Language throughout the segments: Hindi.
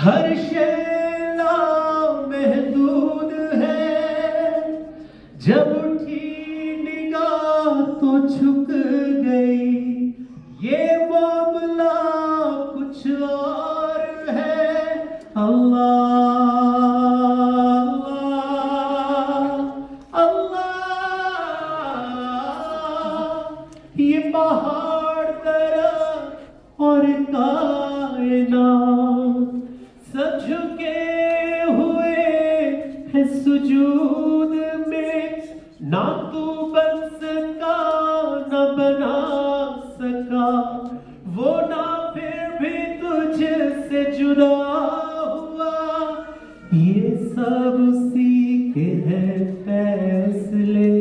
हर शय महदूद है, जब उठी निगाह तो झुक गई, ये मामला कुछ और है। अल्लाह अल्लाह, ये पहाड़ दरा और कायनात सब झुके हुए हैं सुजूद में, ना तू बन सका न बना सका, वो ना फिर भी तुझसे जुदा हुआ। ये सब उसी के हैं फैसले,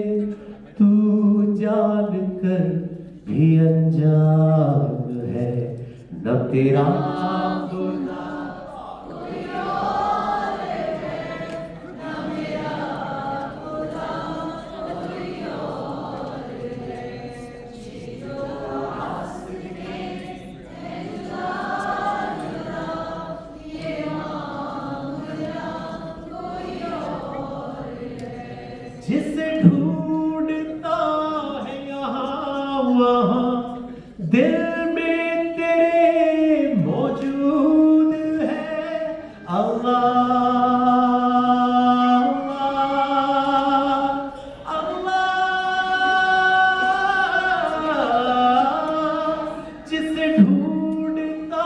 तू जान कर भी अनजान है, न तेरा खुदा कोई और है, न मेरा खुदा कोई और है। जो रास्ते हैं जुदा जुदा, ये मामला कोई और है। जिसे ढूंढता है यहाँ वहाँ, दिल में तेरे मौजूद है। अल्लाह अल्लाह, जिसे ढूंढता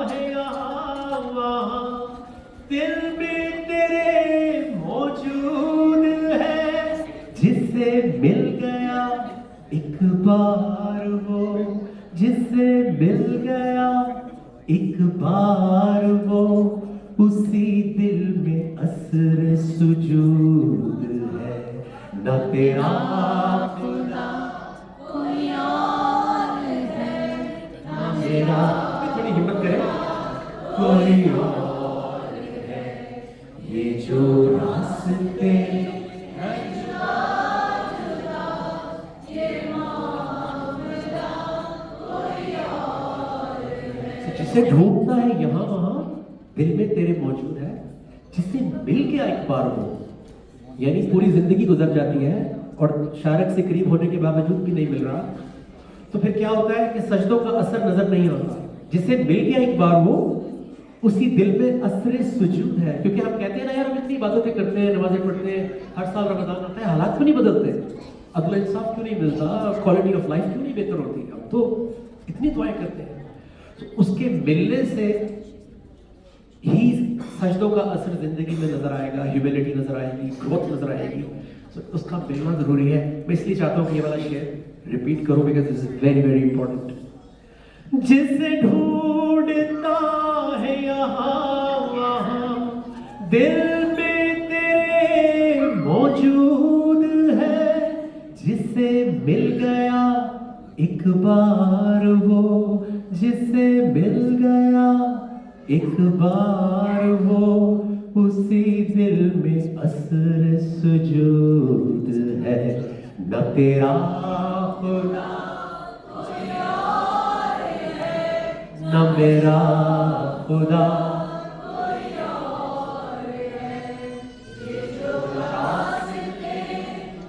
है यहाँ वहाँ, दिल में तेरे मौजूद है। जिसे मिल गया एक बार वो, जिसे मिल गया एक बार वो, उसी दिल में असर सुजूद है। न तेरा खुदा कोई और है, न मेरा, थोड़ी हिम्मत करें, कोई और है। ये जो रास्ते जिसे ढूंढता है यहाँ वहाँ, दिल में तेरे मौजूद है। जिसे मिल गया एक बार वो, यानी पूरी जिंदगी गुजर जाती है और शारक से करीब होने के बावजूद भी नहीं मिल रहा, तो फिर क्या होता है कि सजदों का असर नजर नहीं आता। जिसे मिल गया एक बार वो, उसी दिल में असर सुजूद है। क्योंकि हम कहते हैं ना यार, हम इतनी इबादतें करते हैं, नमाजें पढ़ते हैं, हर साल रमजान आता है, हालात क्यों नहीं बदलते, अदल इंसाफ क्यों नहीं मिलता, क्वालिटी ऑफ लाइफ क्यों नहीं बेहतर होती। हम तो इतनी दुआएं करते हैं, तो उसके मिलने से ही सजदों का असर जिंदगी में नजर आएगा, ह्यूमिलिटी नजर आएगी, ग्रोथ नजर आएगी। तो उसका मिलना जरूरी है। मैं इसलिए चाहता हूँ कि ये वाला शेयर रिपीट करो, because this is very very important. जिसे ढूंढता है यहाँ वहाँ, दिल में तेरे मौजूद है। जिसे मिल गया एक बार वो, जिसे मिल गया एक बार वो, उसी दिल में असर सुजूद है। न तेरा खुदा कोई और है, न मेरा खुदा कोई और है। ये जो रास्ते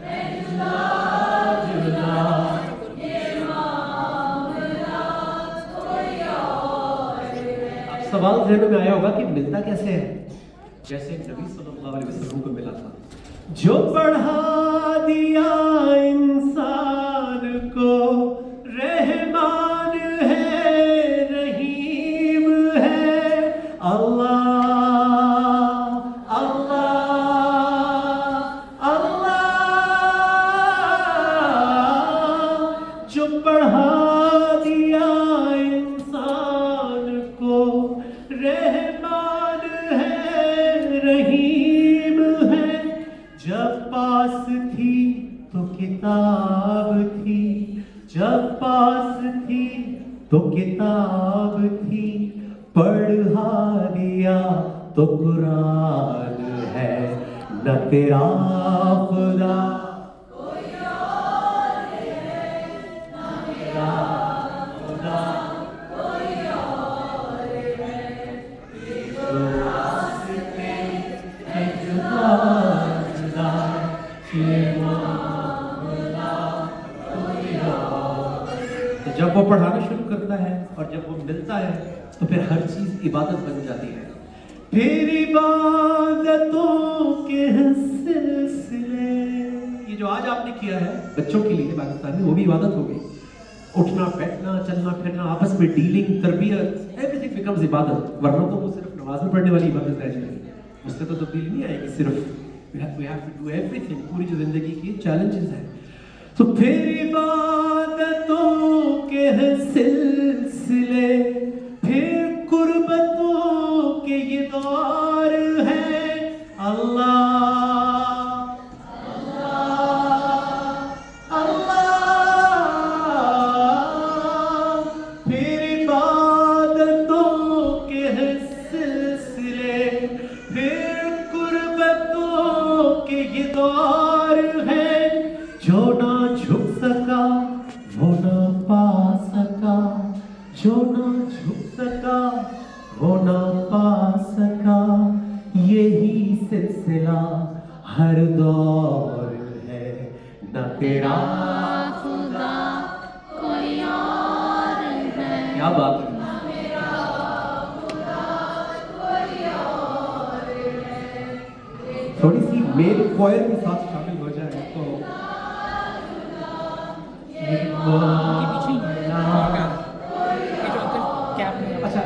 हैं जुदा जुदा, ये मामला कोई और है। सवाल ज़हन में आया होगा कि मिलता कैसे है? जैसे नबी सल्लल्लाहु अलैहि वसल्लम को मिला था, जो बढ़ा दिया इंसान को, रहमान है, रहीम है। अल्लाह अल्लाह अल्लाह, जो बढ़ा दिया इंसान को, रहमान है, रहीम है। जब पास थी तो किताब थी, जब पास थी तो किताब थी, पढ़ा दिया तो कुरान है। न तेरा खुदा कोई और है, न मेरा खुदा कोई और है। पढ़ाना शुरू करता है और जब वो मिलता है तो फिर हर चीज इबादत बन जाती है। फिर इबादतों के सिलसिले, ये जो आज आपने किया है बच्चों के लिए पाकिस्तान में, वो भी इबादत हो गई। उठना बैठना चलना फिरना आपस में डीलिंग तरबियत एवरीथिंग बिकम्स इबादत। वरना तो वो सिर्फ नमाज में पढ़ने वाली इबादत रह जाएगी, उससे तो तब्दीली नहीं आएगी। सिर्फ we have to do everything, पूरी जो जिंदगी की चैलेंजेस हैं। तो फिर इबादतों के सिलसिले, फिर कुर्बतों के ये दौर है। अल्लाह जो ना झुक सका वो ना पा सका, यही सिलसिला हर दौर है। न तेरा खुदा कोई और है, क्या बात है, थोड़ी सी मेल क्वायर के साथ शामिल हो जाए तो अच्छा।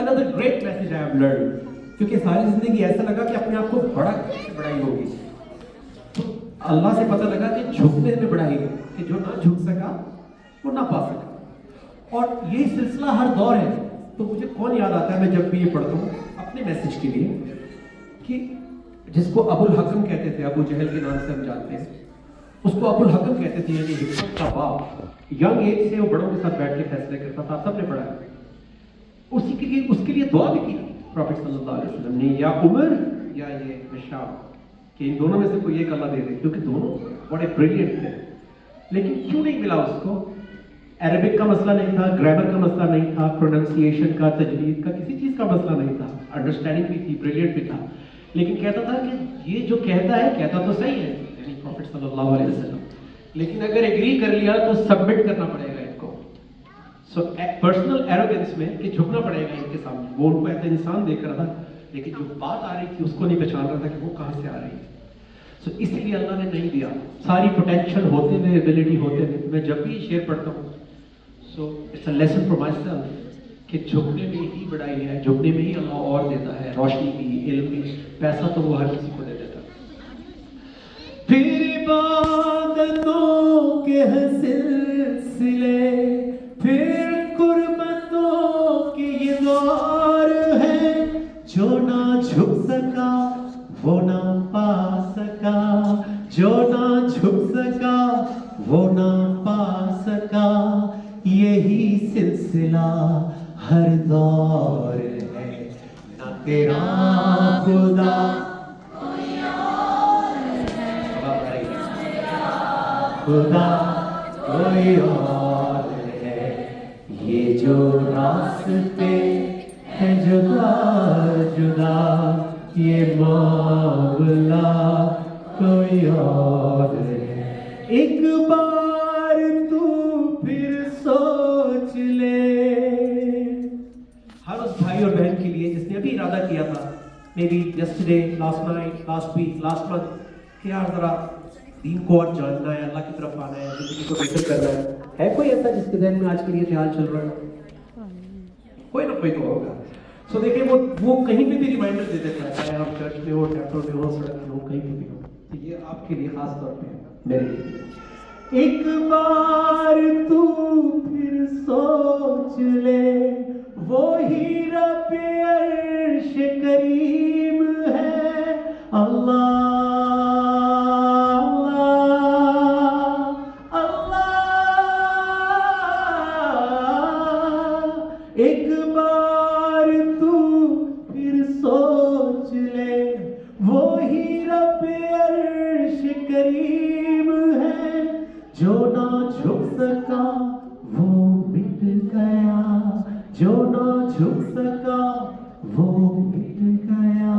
another great message I have learned, क्योंकि सारी जिंदगी ऐसा लगा कि अपने आप को बड़ा कैसे बढ़ाई होगी, तो अल्लाह से पता लगा कि झुकने में बढ़ाई है, कि जो ना झुक सका वो ना पा सका। और ये सिलसिला हर दौर है। तो मुझे कौन याद आता है मैं जब भी ये पढ़ता हूँ अपने मैसेज के लिए, कि जिसको अबुल हकम कहते थे, अबू जहल के नाम से हम जानते हैं, उसको अबुल हकम कहते थे, यानी हिकमत का बाप। यंग एज से वो बड़ों के साथ बैठ के फैसले करता था, सबने पढ़ा है। उसके लिए दुआ भी की प्रॉफेट सल्लल्लाहु अलैहि वसल्लम ने, या उमर या ये मिशाब, कि इन दोनों में से कोई एक अल्लाह दे दे, क्योंकि दोनों बड़े ब्रिलियंट थे। लेकिन क्यों नहीं मिला उसको? अरबिक का मसला नहीं था, ग्रामर का मसला नहीं था, प्रोनाउंसिएशन का, तजवीद का, किसी चीज का मसला नहीं था, अंडरस्टैंडिंग भी थी, ब्रिलियंट भी था। लेकिन कहता था कि ये जो कहता है कहता तो सही है, यानी प्रॉफेट सल्लल्लाहु अलैहि वसल्लम, लेकिन अगर एग्री कर लिया तो सबमिट करना पड़ेगा इनको। सो पर्सनल एरोगेंस में कि झुकना पड़ेगा इनके सामने। वो उनको ऐसा इंसान देख रहा था, लेकिन जो बात आ रही थी उसको नहीं पहचान रहा था कि वो कहाँ से आ रही है। सो इसलिए अल्लाह ने नहीं दिया। सारी पोटेंशियल होते हुए, एबिलिटी होते हुए, मैं जब भी ये शेयर पढ़ता हूँ, so it's a lesson for my self कि झुकने में ही बढ़ाई है, झुकने में ही अल्लाह और देता है, रोशनी भी, इल्म भी, पैसा तो वो हर किसी को दे देता है। फिर इबादतों के सिलसिले, फिर कुर्बतों के ये दौर है। जो ना झुक सका वो ना पा सका, जो ना झुक सका वो ना पा सका, यही सिलसिला हर दौर है। ना तेरा खुदा कोई और है, खुदा कोई और है। ये जो रास्ते है जुदा जुदा, ये मौला कोई और है। एक बार तू फिर सोच ले। हर उस भाई और बहन के लिए जिसने अभी इरादा किया था, maybe yesterday, last night, last week, last month, कि यार जरा दीन को और जानना है, अल्लाह की तरफ आना है, जिंदगी को बेहतर करना है कोई ऐसा जिसके जहन में आज के लिए ख्याल चल रहा है? कोई ना कोई तो होगा। सो देखिए, वो कहीं पे भी रिमाइंडर दे देता है, चाहे आप चर्च में हो, टेम्पल में हो, सड़क में हो, कहीं पे भी हो। तो ये आपके लिए खास तौर पे मेरे लिए। एक बार तू फिर सोच ले, वो ही रब अर्श करीम है। अल्लाह एक बार तू फिर सोच ले, वो ही रब अर्श करीम है। जो ना झुक सका वो मिट गया, जो ना झुक सका वो मिट गया,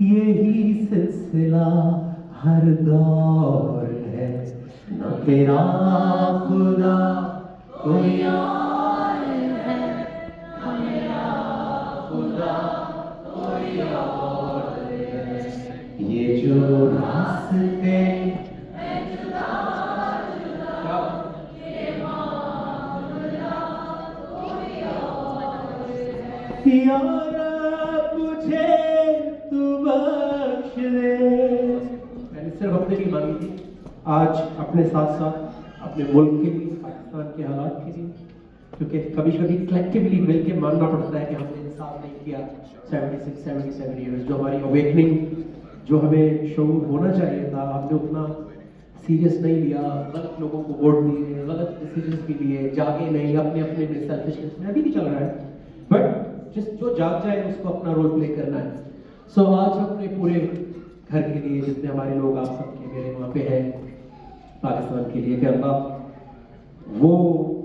यही सिलसिला हर दौर है। ना तेरा खुदा कोई और है न मेरा खुदा, कोई और है। ये जो रास्ते यारा मुझे तू बख्श दे। मैंने सिर्फ अपने लिए मांगी थी, आज अपने साथ साथ अपने मुल्क के लिए, पाकिस्तान के हालात के लिए, क्योंकि कभी कभी कलेक्टिवली मिलकर मानना पड़ता है कि हमने इंसाफ नहीं किया 76-77 ईयर्स। जो हमारी अवेकनिंग, जो हमें शऊर होना चाहिए था, हमने उतना सीरियस नहीं लिया, गलत लोगों को वोट दिए, गलत डिसीजन भी लिए, जागे नहीं, अपने अपने में सेल्फिशनेस में अभी भी चल रहा है। बट जो जाग जाए उसको अपना रोल प्ले करना है। सो आज अपने पूरे घर के लिए, जितने हमारे लोग आप सबके मेरे वहाँ पे हैं, पाकिस्तान के लिए कि अल्लाह वो,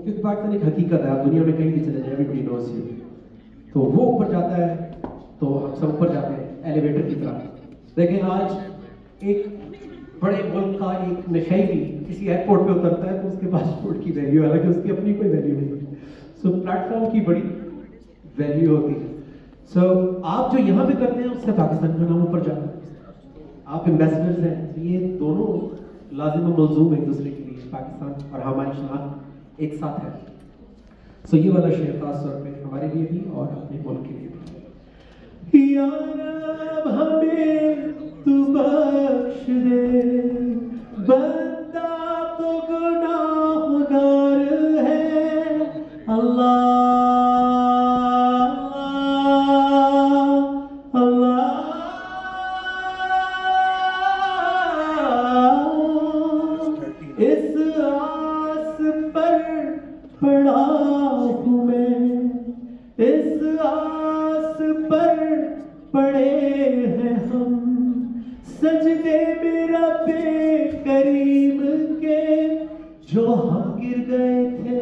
क्योंकि पाकिस्तान एक हकीकत है, आप दुनिया में कहीं भी चले जाए, एवरीबॉडी नोज़ यू, तो वो ऊपर जाता है तो हम सब ऊपर जाते हैं एलिवेटर की तरह। लेकिन आज एक बड़े मुल्क का एक नशई भी किसी एयरपोर्ट पे उतरता है तो उसके पासपोर्ट की वैल्यू, हालांकि उसकी अपनी कोई वैल्यू नहीं। सो प्लेटफॉर्म की बड़ी वैल्यू होती है। सो आप जो यहाँ पे करते हैं उससे पाकिस्तान का नाम ऊपर जाता है। आप एम्बेसडर्स हैं, ये दोनों लाजिम व मलजूम एक दूसरे के लिए, पाकिस्तान और हमारी शनाख्त एक साथ है। सो ये वाला शेर खास तौर पे हमारे लिए भी और अपने मुल्क के लिए भी। या रब हमें तू बख्श दे, बंदा तो गुनाहगार है, अल्लाह इस आस पर पड़ा हूँ मैं, इस आस पर पड़े हैं हम, सजदे मेरा बेकरीम के, जो हम गिर गए थे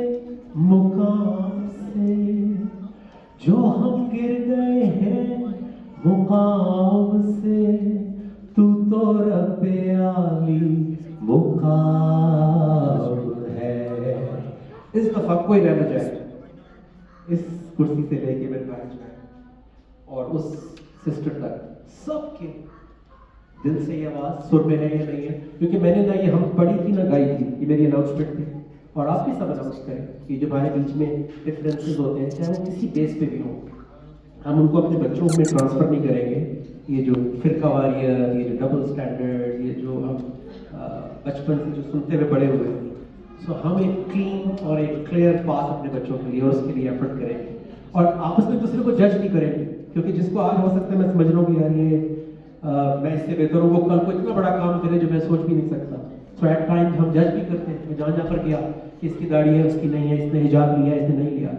मुकाम से, जो हम गिर गए हैं मुकाम से, तू तो रब्बे आली मुकाम है। इस दफा कोई रहना जाए इस कुर्सी से लेके मेरे भाई जाए और उस सिस्टर तक, सबके दिल से ये आवाज सुर में है या नहीं है, क्योंकि मैंने ना ये हम पढ़ी थी ना गाई थी, ये मेरी अनाउंसमेंट थी और आप भी सब अनाउंस करें कि जो हमारे बीच में डिफरेंसेस होते हैं, चाहे वो किसी बेस पे भी हो, हम उनको अपने बच्चों में ट्रांसफर नहीं करेंगे। ये जो फिरकावारियत, ये जो डबल स्टैंडर्ड, ये जो हम बचपन से जो सुनते हुए बड़े हुए हैं, सो हम एक क्लीन और एक क्लियर पाथ अपने बच्चों के लिए और उसके लिए एफर्ट करेंगे और आपस में दूसरे को जज नहीं करेंगे, क्योंकि जिसको आज हो सकता है मैं समझ रहा हूँ कि यार ये मैं इससे बेहतर हूँ, वो कल को इतना बड़ा काम करे जो मैं सोच भी नहीं सकता। सो एट टाइम्स हम जज भी करते हैं। मैं जहाँ पर गया कि इसकी दाढ़ी है, उसकी नहीं है, इसने हिजाब लिया, इसने नहीं लिया,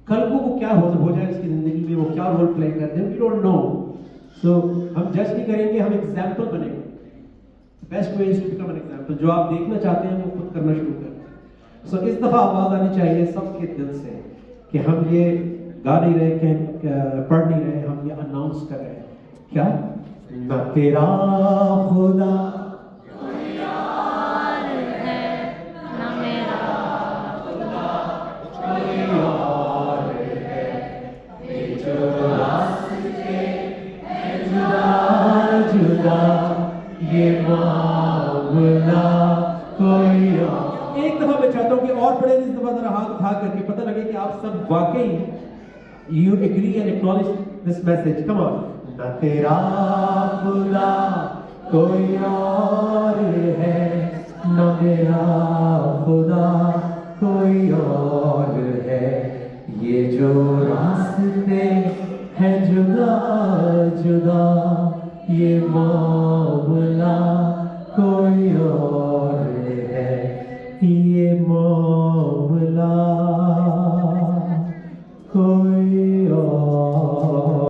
कल को वो क्या हो जाए उसकी जिंदगी में, वो क्या रोल प्ले करते हैं, वी डोंट नो। सो हम जज नहीं करेंगे, हम एग्जाम्पल बनेंगे। Best way is to become an example. जो आप देखना चाहते हैं वो खुद करना शुरू करें। सो इस दफा आवाज आनी चाहिए सबके दिल से कि हम ये गा नहीं रहे, पढ़ नहीं रहे, हम ये अनाउंस कर रहे हैं। क्या ना तेरा खुदा कोई और है, ना मेरा खुदा कोई और है, ये जो रास्ते हैं जुदा जुदा, ये मामला कोई और। एक दफा मैं चाहता हूँ कि और पढ़े, इस दफा जरा हाथ उठा करके पता लगे कि आप सब वाकई you agree and acknowledge this message. Come on. ना तेरा खुदा कोई और है, ना मेरा खुदा कोई और है, ये जो रास्ते हैं जुदा जुदा, ये